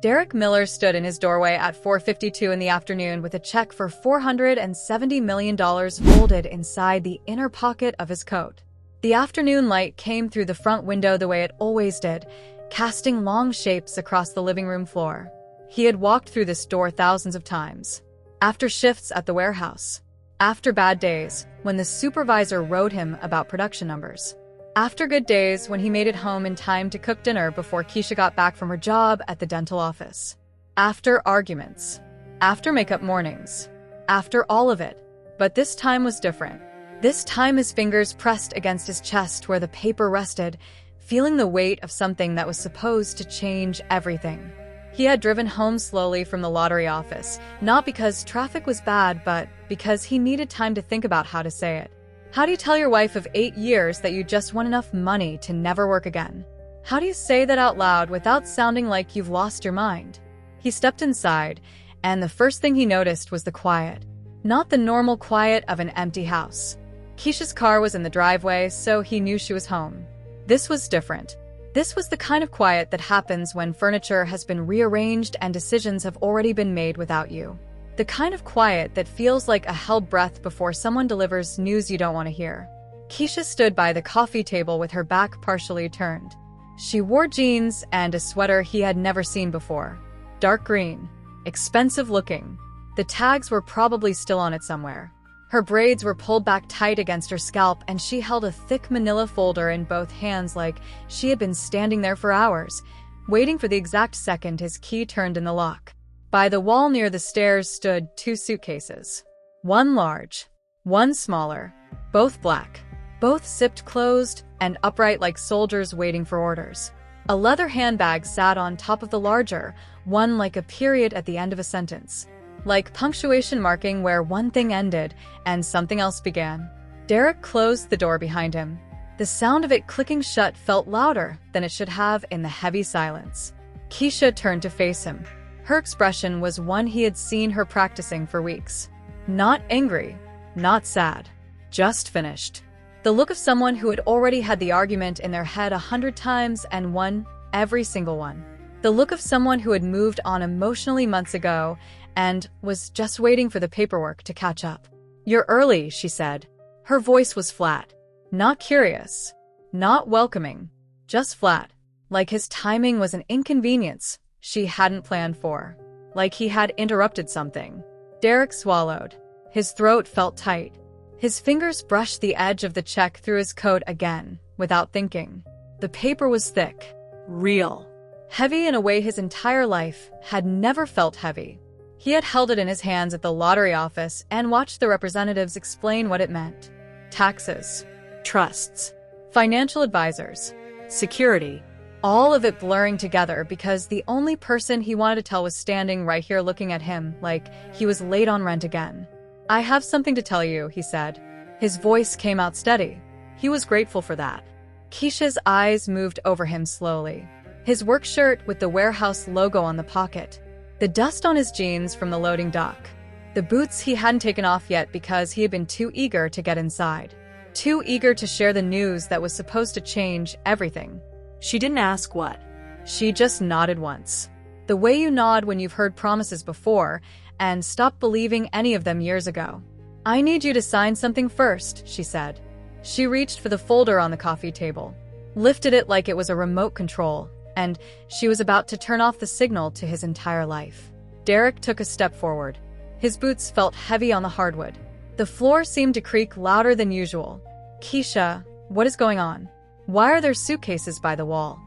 Derek Miller stood in his doorway at 4:52 in the afternoon with a check for $470 million folded inside the inner pocket of his coat. The afternoon light came through the front window the way it always did, casting long shapes across the living room floor. He had walked through this door thousands of times. After shifts at the warehouse. After bad days, when the supervisor wrote him about production numbers. After good days, when he made it home in time to cook dinner before Keisha got back from her job at the dental office. After arguments. After makeup mornings. After all of it. But this time was different. This time his fingers pressed against his chest where the paper rested, feeling the weight of something that was supposed to change everything. He had driven home slowly from the lottery office, not because traffic was bad, but because he needed time to think about how to say it. How do you tell your wife of 8 years that you just want enough money to never work again? How do you say that out loud without sounding like you've lost your mind? He stepped inside, and the first thing he noticed was the quiet. Not the normal quiet of an empty house. Keisha's car was in the driveway, so he knew she was home. This was different. This was the kind of quiet that happens when furniture has been rearranged and decisions have already been made without you. The kind of quiet that feels like a held breath before someone delivers news you don't want to hear. Keisha stood by the coffee table with her back partially turned. She wore jeans and a sweater he had never seen before. Dark green. Expensive looking. The tags were probably still on it somewhere. Her braids were pulled back tight against her scalp, and she held a thick manila folder in both hands like she had been standing there for hours, waiting for the exact second his key turned in the lock. By the wall near the stairs stood 2 suitcases. One large, one smaller, both black, both zipped closed and upright like soldiers waiting for orders. A leather handbag sat on top of the larger, one like a period at the end of a sentence. Like punctuation marking where one thing ended and something else began. Derek closed the door behind him. The sound of it clicking shut felt louder than it should have in the heavy silence. Keisha turned to face him. Her expression was one he had seen her practicing for weeks. Not angry, not sad, just finished. The look of someone who had already had the argument in their head 100 times and won every single one. The look of someone who had moved on emotionally months ago and was just waiting for the paperwork to catch up. "You're early," she said. Her voice was flat. Not curious. Not welcoming. Just flat. Like his timing was an inconvenience she hadn't planned for. Like he had interrupted something. Derek swallowed. His throat felt tight. His fingers brushed the edge of the check through his coat again, without thinking. The paper was thick. Real. Heavy in a way his entire life had never felt heavy. He had held it in his hands at the lottery office and watched the representatives explain what it meant. Taxes. Trusts. Financial advisors. Security. All of it blurring together because the only person he wanted to tell was standing right here looking at him like he was late on rent again. "I have something to tell you," he said. His voice came out steady. He was grateful for that. Keisha's eyes moved over him slowly. His work shirt with the warehouse logo on the pocket. The dust on his jeans from the loading dock. The boots he hadn't taken off yet because he had been too eager to get inside. Too eager to share the news that was supposed to change everything. She didn't ask what. She just nodded once. The way you nod when you've heard promises before and stopped believing any of them years ago. "I need you to sign something first," she said. She reached for the folder on the coffee table, lifted it like it was a remote control, and she was about to turn off the signal to his entire life. Derek took a step forward. His boots felt heavy on the hardwood. The floor seemed to creak louder than usual. "Keisha, what is going on? Why are there suitcases by the wall?"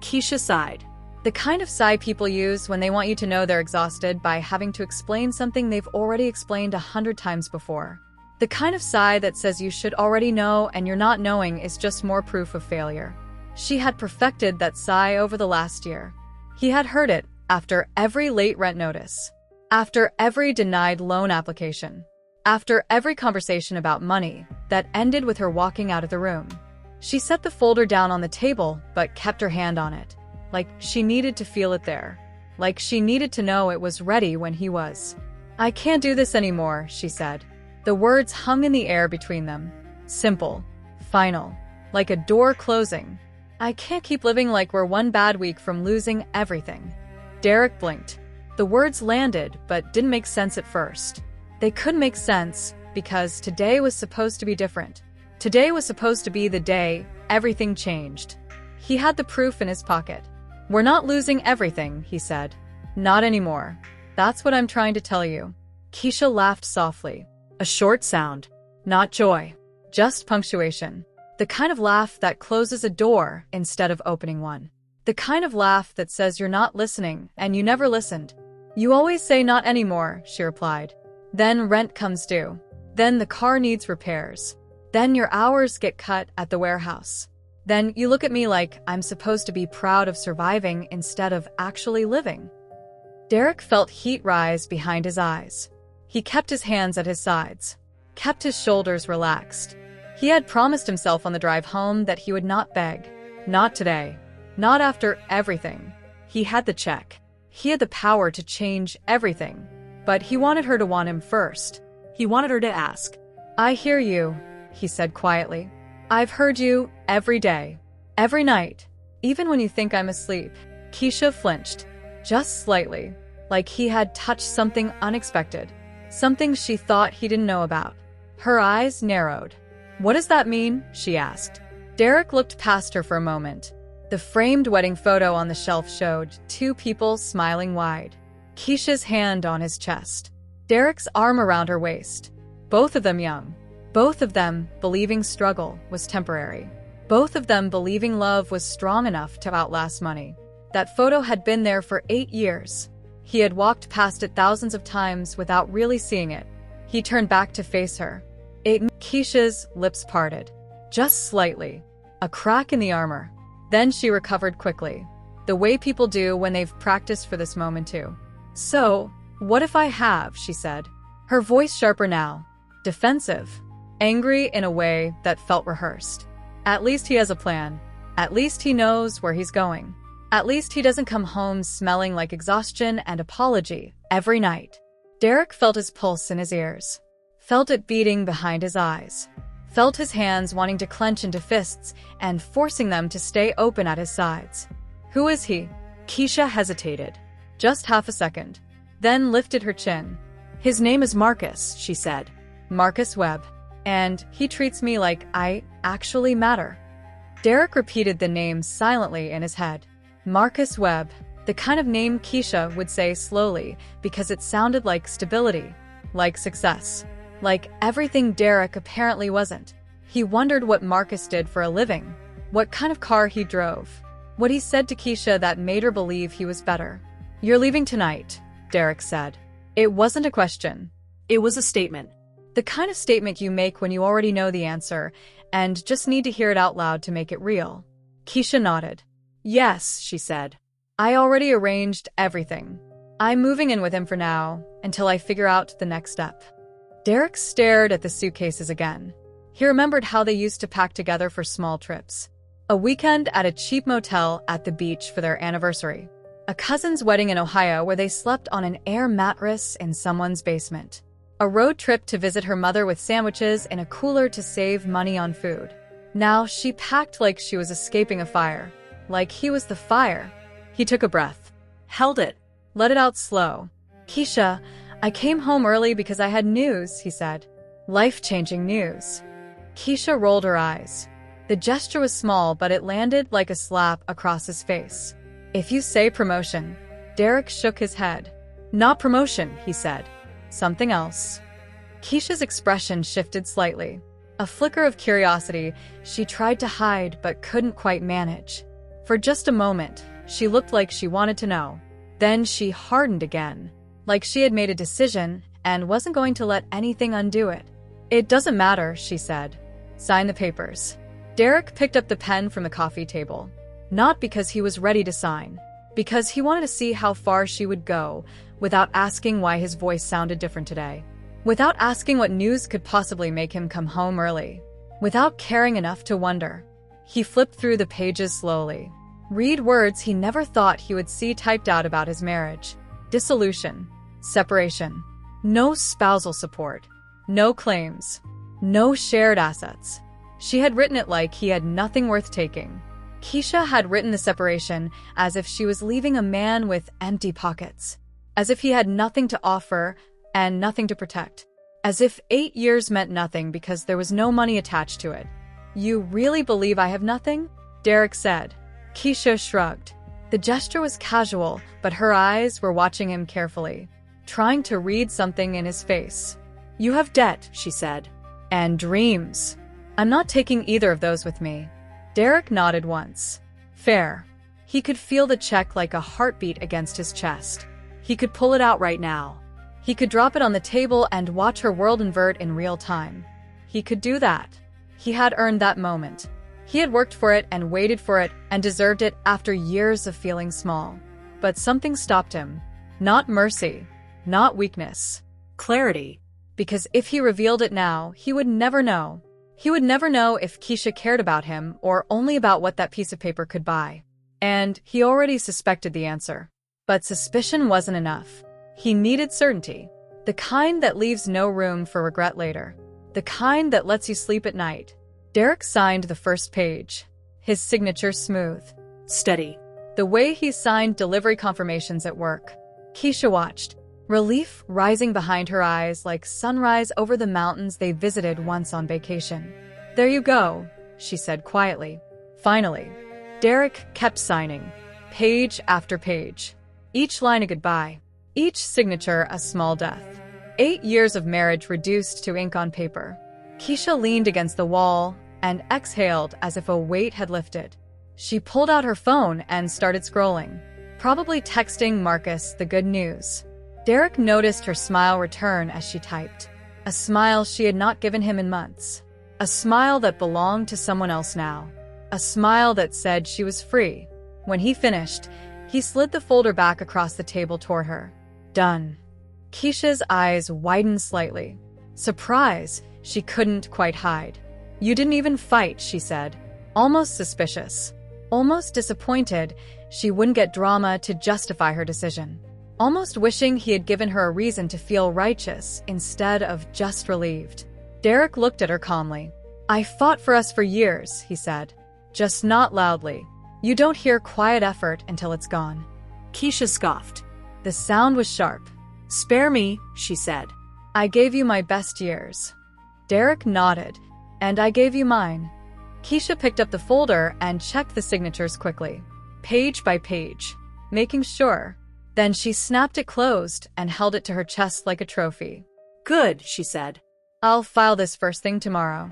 Keisha sighed. The kind of sigh people use when they want you to know they're exhausted by having to explain something they've already explained 100 times before. The kind of sigh that says you should already know and your not knowing is just more proof of failure. She had perfected that sigh over the last year. He had heard it after every late rent notice, after every denied loan application, after every conversation about money that ended with her walking out of the room. She set the folder down on the table but kept her hand on it, like she needed to feel it there, like she needed to know it was ready when he was. "I can't do this anymore," she said. The words hung in the air between them. Simple. Final. Like a door closing. "I can't keep living like we're one bad week from losing everything." Derek blinked. The words landed, but didn't make sense at first. They couldn't make sense because today was supposed to be different. Today was supposed to be the day everything changed. He had the proof in his pocket. "We're not losing everything," he said. "Not anymore. That's what I'm trying to tell you." Keisha laughed softly. A short sound. Not joy. Just punctuation. The kind of laugh that closes a door instead of opening one. The kind of laugh that says you're not listening and you never listened. "You always say not anymore," she replied. "Then rent comes due. Then the car needs repairs. Then your hours get cut at the warehouse. Then you look at me like I'm supposed to be proud of surviving instead of actually living." Derek felt heat rise behind his eyes. He kept his hands at his sides, kept his shoulders relaxed. He had promised himself on the drive home that he would not beg. Not today. Not after everything. He had the check. He had the power to change everything. But he wanted her to want him first. He wanted her to ask. "I hear you," he said quietly. "I've heard you every day. Every night. Even when you think I'm asleep." Keisha flinched. Just slightly. Like he had touched something unexpected. Something she thought he didn't know about. Her eyes narrowed. "What does that mean?" she asked. Derek looked past her for a moment. The framed wedding photo on the shelf showed two people smiling wide. Keisha's hand on his chest. Derek's arm around her waist. Both of them young. Both of them believing struggle was temporary. Both of them believing love was strong enough to outlast money. That photo had been there for 8 years. He had walked past it thousands of times without really seeing it. He turned back to face her. Keisha's lips parted. Just slightly. A crack in the armor. Then she recovered quickly. The way people do when they've practiced for this moment too. "So, what if I have?" she said. Her voice sharper now. Defensive. Angry in a way that felt rehearsed. At least he has a plan. At least he knows where he's going. At least he doesn't come home smelling like exhaustion and apology every night. Derek felt his pulse in his ears. Felt it beating behind his eyes. Felt his hands wanting to clench into fists and forcing them to stay open at his sides. "Who is he?" Keisha hesitated. Just half a second. Then lifted her chin. "His name is Marcus," she said. "Marcus Webb. And he treats me like I actually matter." Derek repeated the name silently in his head. Marcus Webb. The kind of name Keisha would say slowly because it sounded like stability, like success, like everything Derek apparently wasn't. He wondered what Marcus did for a living, what kind of car he drove, what he said to Keisha that made her believe he was better. "You're leaving tonight," Derek said. It wasn't a question. It was a statement. The kind of statement you make when you already know the answer and just need to hear it out loud to make it real. Keisha nodded. "Yes," she said. "I already arranged everything. I'm moving in with him for now, until I figure out the next step." Derek stared at the suitcases again. He remembered how they used to pack together for small trips. A weekend at a cheap motel at the beach for their anniversary. A cousin's wedding in Ohio where they slept on an air mattress in someone's basement. A road trip to visit her mother with sandwiches in a cooler to save money on food. Now she packed like she was escaping a fire. Like he was the fire. He took a breath. Held it. Let it out slow. "Keisha, I came home early because I had news," he said. "Life-changing news." Keisha rolled her eyes. The gesture was small, but it landed like a slap across his face. "If you say promotion." Derek shook his head. "Not promotion," he said. "Something else." Keisha's expression shifted slightly. A flicker of curiosity she tried to hide but couldn't quite manage. For just a moment, she looked like she wanted to know. Then she hardened again, like she had made a decision and wasn't going to let anything undo it. "It doesn't matter," she said. "Sign the papers." Derek picked up the pen from the coffee table. Not because he was ready to sign, because he wanted to see how far she would go without asking why his voice sounded different today. Without asking what news could possibly make him come home early. Without caring enough to wonder. He flipped through the pages slowly. Read words he never thought he would see typed out about his marriage. Dissolution. Separation. No spousal support. No claims. No shared assets. She had written it like he had nothing worth taking. Keisha had written the separation as if she was leaving a man with empty pockets, as if he had nothing to offer and nothing to protect, as if 8 years meant nothing because there was no money attached to it. "You really believe I have nothing?" Derek said. Keisha shrugged. The gesture was casual, but her eyes were watching him carefully, trying to read something in his face. "You have debt," she said. "And dreams. I'm not taking either of those with me." Derek nodded once. Fair. He could feel the check like a heartbeat against his chest. He could pull it out right now. He could drop it on the table and watch her world invert in real time. He could do that. He had earned that moment. He had worked for it and waited for it and deserved it after years of feeling small. But something stopped him. Not mercy. Not weakness. Clarity. Because if he revealed it now, he would never know. He would never know if Keisha cared about him or only about what that piece of paper could buy. And he already suspected the answer. But suspicion wasn't enough. He needed certainty. The kind that leaves no room for regret later. The kind that lets you sleep at night. Derek signed the first page. His signature smooth. Steady. The way he signed delivery confirmations at work. Keisha watched, relief rising behind her eyes like sunrise over the mountains they visited once on vacation. "There you go," she said quietly. Finally. Derek kept signing, page after page. Each line a goodbye. Each signature a small death. 8 years of marriage reduced to ink on paper. Keisha leaned against the wall and exhaled as if a weight had lifted. She pulled out her phone and started scrolling, probably texting Marcus the good news. Derek noticed her smile return as she typed. A smile she had not given him in months. A smile that belonged to someone else now. A smile that said she was free. When he finished, he slid the folder back across the table toward her. Done. Keisha's eyes widened slightly. Surprise she couldn't quite hide. "You didn't even fight," she said, almost suspicious. Almost disappointed she wouldn't get drama to justify her decision. Almost wishing he had given her a reason to feel righteous instead of just relieved. Derek looked at her calmly. "I fought for us for years," he said. "Just not loudly. You don't hear quiet effort until it's gone." Keisha scoffed. The sound was sharp. "Spare me," she said. "I gave you my best years." Derek nodded. "And I gave you mine." Keisha picked up the folder and checked the signatures quickly, page by page, making sure. Then she snapped it closed and held it to her chest like a trophy. "Good," she said. "I'll file this first thing tomorrow."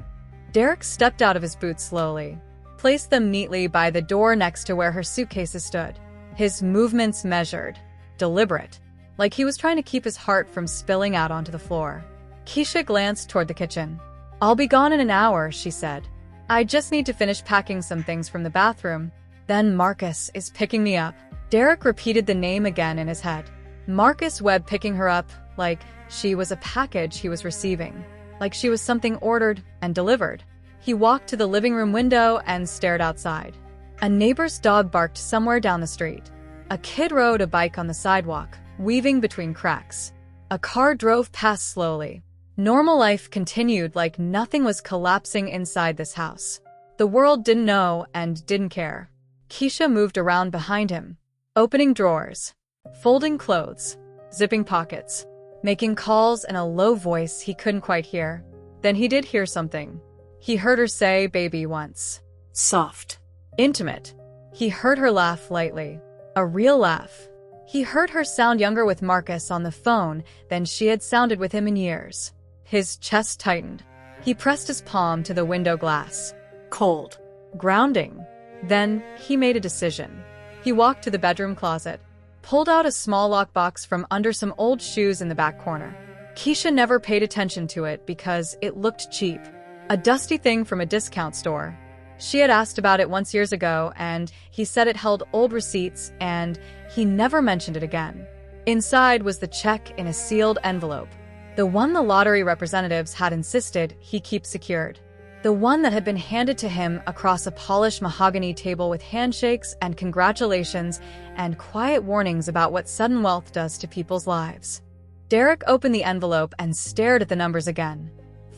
Derek stepped out of his boots slowly, placed them neatly by the door next to where her suitcases stood. His movements measured, deliberate, like he was trying to keep his heart from spilling out onto the floor. Keisha glanced toward the kitchen. "I'll be gone in an hour," she said. "I just need to finish packing some things from the bathroom. Then Marcus is picking me up." Derek repeated the name again in his head. Marcus Webb picking her up, like she was a package he was receiving, like she was something ordered and delivered. He walked to the living room window and stared outside. A neighbor's dog barked somewhere down the street. A kid rode a bike on the sidewalk, weaving between cracks. A car drove past slowly. Normal life continued like nothing was collapsing inside this house. The world didn't know and didn't care. Keisha moved around behind him, opening drawers, folding clothes, zipping pockets, making calls in a low voice he couldn't quite hear. Then he did hear something. He heard her say baby once. Soft. Intimate. He heard her laugh lightly. A real laugh. He heard her sound younger with Marcus on the phone than she had sounded with him in years. His chest tightened. He pressed his palm to the window glass. Cold. Grounding. Then he made a decision. He walked to the bedroom closet, pulled out a small lockbox from under some old shoes in the back corner. Keisha never paid attention to it because it looked cheap. A dusty thing from a discount store. She had asked about it once years ago, and he said it held old receipts, and he never mentioned it again. Inside was the check in a sealed envelope. The one the lottery representatives had insisted he keep secured. The one that had been handed to him across a polished mahogany table with handshakes and congratulations and quiet warnings about what sudden wealth does to people's lives. Derek opened the envelope and stared at the numbers again.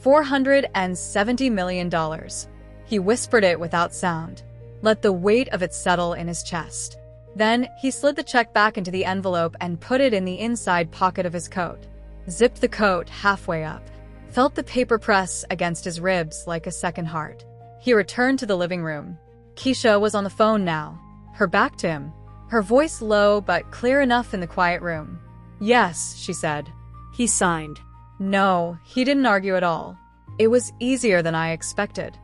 $470 million. He whispered it without sound. let the weight of it settle in his chest. Then, he slid the check back into the envelope and put it in the inside pocket of his coat. Zipped the coat halfway up. Felt the paper press against his ribs like a second heart. He returned to the living room. Keisha was on the phone now, her back to him, her voice low but clear enough in the quiet room. "Yes," she said. He signed. No, he didn't argue at all. It was easier than I expected.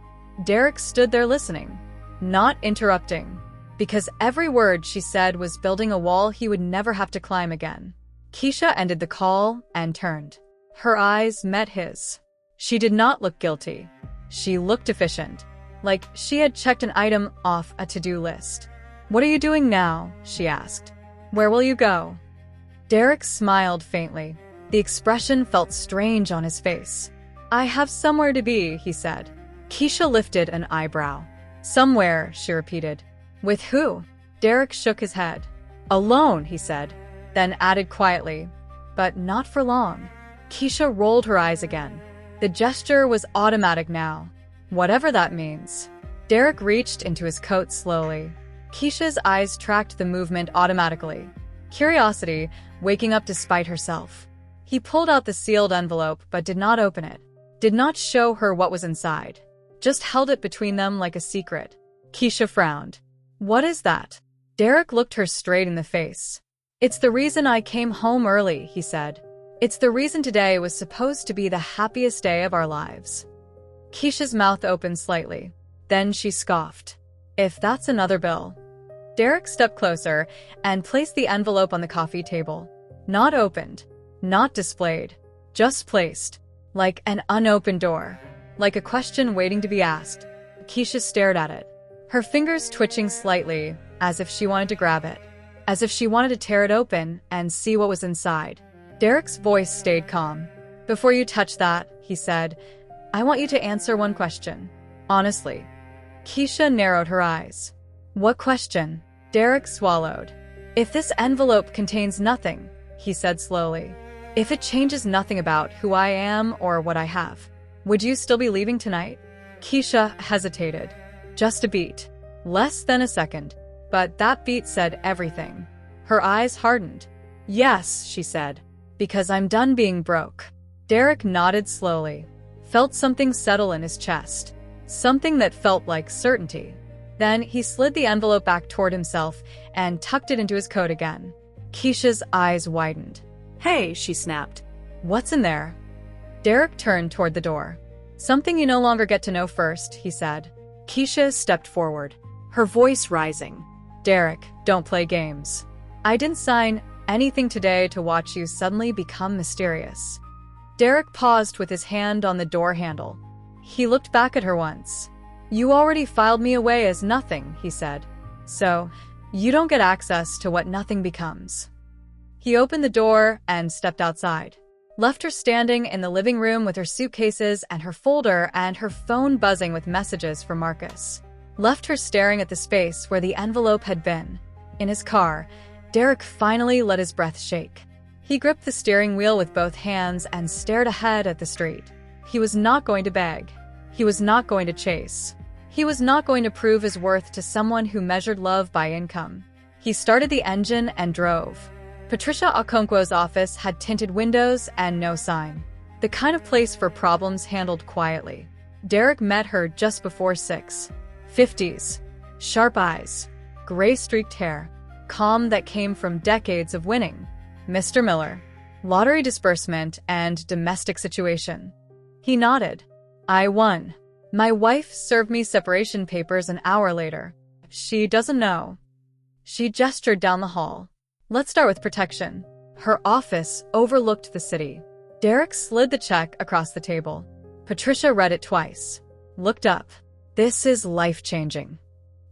Derek stood there listening, not interrupting, because every word she said was building a wall he would never have to climb again. Keisha ended the call and turned. Her eyes met his. She did not look guilty. She looked efficient, like she had checked an item off a to-do list. "What are you doing now?" she asked. "Where will you go?" Derek smiled faintly. The expression felt strange on his face. "I have somewhere to be," he said. Keisha lifted an eyebrow. "Somewhere," she repeated. "With who?" Derek shook his head. "Alone," he said, then added quietly, "But not for long." Keisha rolled her eyes again. The gesture was automatic now, whatever that means. Derek reached into his coat slowly. Keisha's eyes tracked the movement automatically. Curiosity waking up despite herself. He pulled out the sealed envelope but did not open it. Did not show her what was inside. Just held it between them like a secret. Keisha frowned. "What is that?" Derek looked her straight in the face. "It's the reason I came home early," he said. "It's the reason today was supposed to be the happiest day of our lives." Keisha's mouth opened slightly. Then she scoffed. "If that's another bill." Derek stepped closer and placed the envelope on the coffee table. Not opened. Not displayed. Just placed. Like an unopened door. Like a question waiting to be asked. Keisha stared at it. Her fingers twitching slightly, as if she wanted to grab it. As if she wanted to tear it open and see what was inside. Derek's voice stayed calm. "Before you touch that," he said, "I want you to answer one question. Honestly." Keisha narrowed her eyes. "What question?" Derek swallowed. "If this envelope contains nothing," he said slowly, "if it changes nothing about who I am or what I have, would you still be leaving tonight?" Keisha hesitated. Just a beat. Less than a second. But that beat said everything. Her eyes hardened. "Yes," she said. "Because I'm done being broke." Derek nodded slowly. Felt something settle in his chest. Something that felt like certainty. Then he slid the envelope back toward himself and tucked it into his coat again. Keisha's eyes widened. "Hey," she snapped. "What's in there?" Derek turned toward the door. "Something you no longer get to know first," he said. Keisha stepped forward, her voice rising. "Derek, don't play games. I didn't sign anything today to watch you suddenly become mysterious." Derek paused with his hand on the door handle. He looked back at her once. "You already filed me away as nothing," he said. "So, you don't get access to what nothing becomes." He opened the door and stepped outside. Left her standing in the living room with her suitcases and her folder and her phone buzzing with messages from Marcus. Left her staring at the space where the envelope had been. In his car, Derek finally let his breath shake. He gripped the steering wheel with both hands and stared ahead at the street. He was not going to beg. He was not going to chase. He was not going to prove his worth to someone who measured love by income. He started the engine and drove. Patricia Okonkwo's office had tinted windows and no sign. The kind of place for problems handled quietly. Derek met her just before 6. 50s. Sharp eyes. Gray-streaked hair. Calm that came from decades of winning. "Mr. Miller. Lottery disbursement and domestic situation." He nodded. "I won. My wife served me separation papers an hour later. She doesn't know." She gestured down the hall. "Let's start with protection." Her office overlooked the city. Derek slid the check across the table. Patricia read it twice. Looked up. "This is life-changing."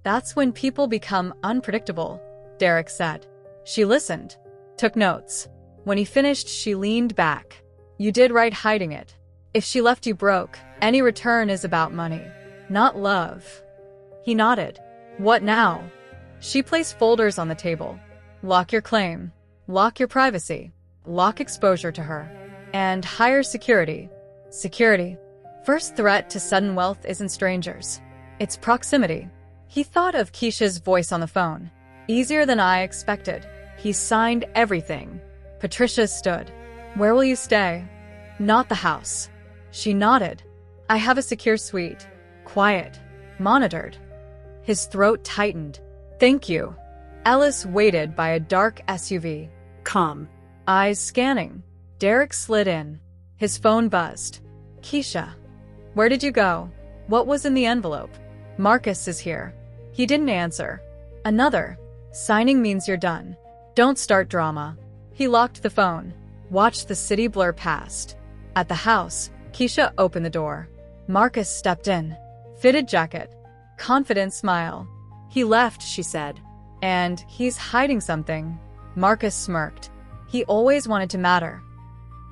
"That's when people become unpredictable," Derek said. She listened. Took notes. When he finished, she leaned back. "You did right hiding it. If she left you broke, any return is about money, not love." He nodded. "What now?" She placed folders on the table. "Lock your claim. Lock your privacy. Lock exposure to her. And higher security." Security. First threat to sudden wealth isn't strangers. It's proximity. He thought of Keisha's voice on the phone. Easier than I expected. He signed everything. Patricia stood. Where will you stay? Not the house. She nodded. I have a secure suite. Quiet. Monitored. His throat tightened. Thank you. Ellis waited by a dark SUV. Calm. Eyes scanning. Derek slid in. His phone buzzed. Keisha. Where did you go? What was in the envelope? Marcus is here. He didn't answer. Another. Signing means you're done. Don't start drama. He locked the phone. Watched the city blur past. At the house, Keisha opened the door. Marcus stepped in. Fitted jacket. Confident smile. He left, she said. And he's hiding something. Marcus smirked. He always wanted to matter.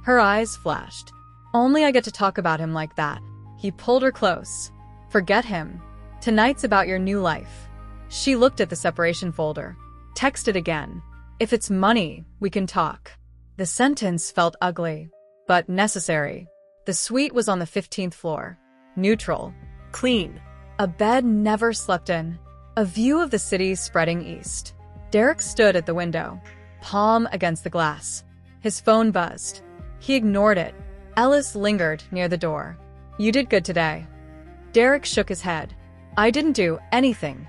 Her eyes flashed. Only I get to talk about him like that. He pulled her close. Forget him. Tonight's about your new life. She looked at the separation folder. Texted again. If it's money, we can talk. The sentence felt ugly, but necessary. The suite was on the 15th floor. Neutral. Clean. A bed never slept in. A view of the city spreading east. Derek stood at the window, palm against the glass. His phone buzzed. He ignored it. Ellis lingered near the door. You did good today. Derek shook his head. I didn't do anything.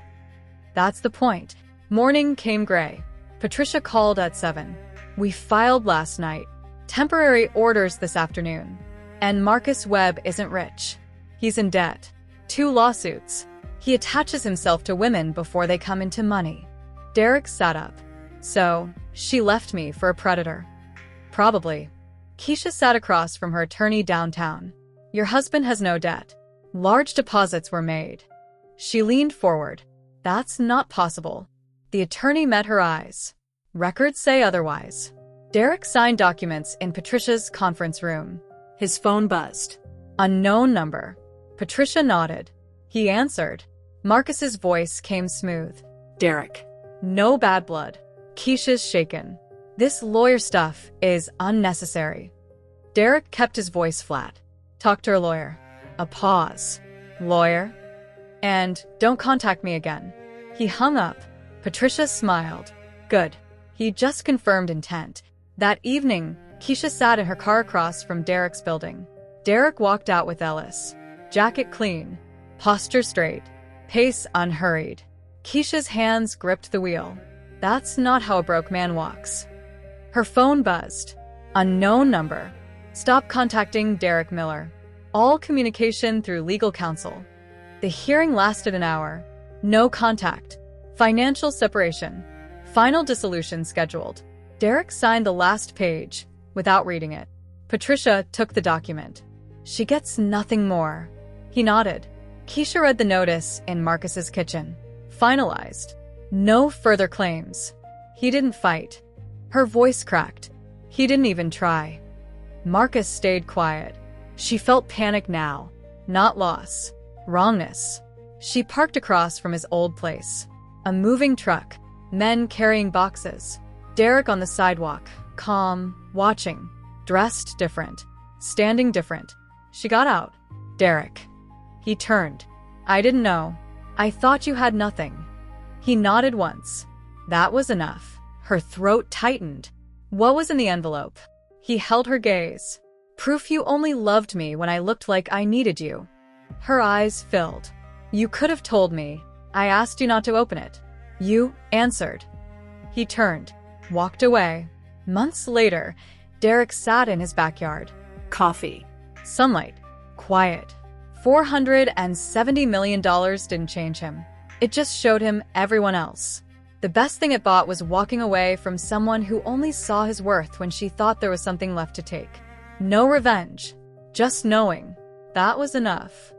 That's the point. Morning came gray. Patricia called at 7. We filed last night. Temporary orders this afternoon. And Marcus Webb isn't rich. He's in debt. 2 lawsuits. He attaches himself to women before they come into money. Derek sat up. So, she left me for a predator. Probably. Keisha sat across from her attorney downtown. Your husband has no debt. Large deposits were made. She leaned forward. That's not possible. The attorney met her eyes. Records say otherwise. Derek signed documents in Patricia's conference room. His phone buzzed. Unknown number. Patricia nodded. He answered. Marcus's voice came smooth. Derek. No bad blood. Keisha's shaken. This lawyer stuff is unnecessary. Derek kept his voice flat. Talk to her lawyer. A pause. Lawyer? And don't contact me again. He hung up. Patricia smiled. Good. He just confirmed intent. That evening, Keisha sat in her car across from Derek's building. Derek walked out with Ellis. Jacket clean. Posture straight. Pace unhurried. Keisha's hands gripped the wheel. That's not how a broke man walks. Her phone buzzed. Unknown number. Stop contacting Derek Miller. All communication through legal counsel. The hearing lasted an hour. No contact. Financial separation. Final dissolution scheduled. Derek signed the last page, without reading it. Patricia took the document. She gets nothing more. He nodded. Keisha read the notice in Marcus's kitchen. Finalized. No further claims. He didn't fight. Her voice cracked. He didn't even try. Marcus stayed quiet. She felt panic now. Not loss. Wrongness. She parked across from his old place. A moving truck. Men carrying boxes. Derek on the sidewalk. Calm. Watching. Dressed different. Standing different. She got out. Derek. He turned. I didn't know. I thought you had nothing. He nodded once. That was enough. Her throat tightened. What was in the envelope? He held her gaze. Proof you only loved me when I looked like I needed you. Her eyes filled. You could have told me. I asked you not to open it. You answered. He turned. Walked away. Months later, Derek sat in his backyard. Coffee. Sunlight. Quiet. $470 million didn't change him. It just showed him everyone else. The best thing it bought was walking away from someone who only saw his worth when she thought there was something left to take. No revenge. Just knowing. That was enough.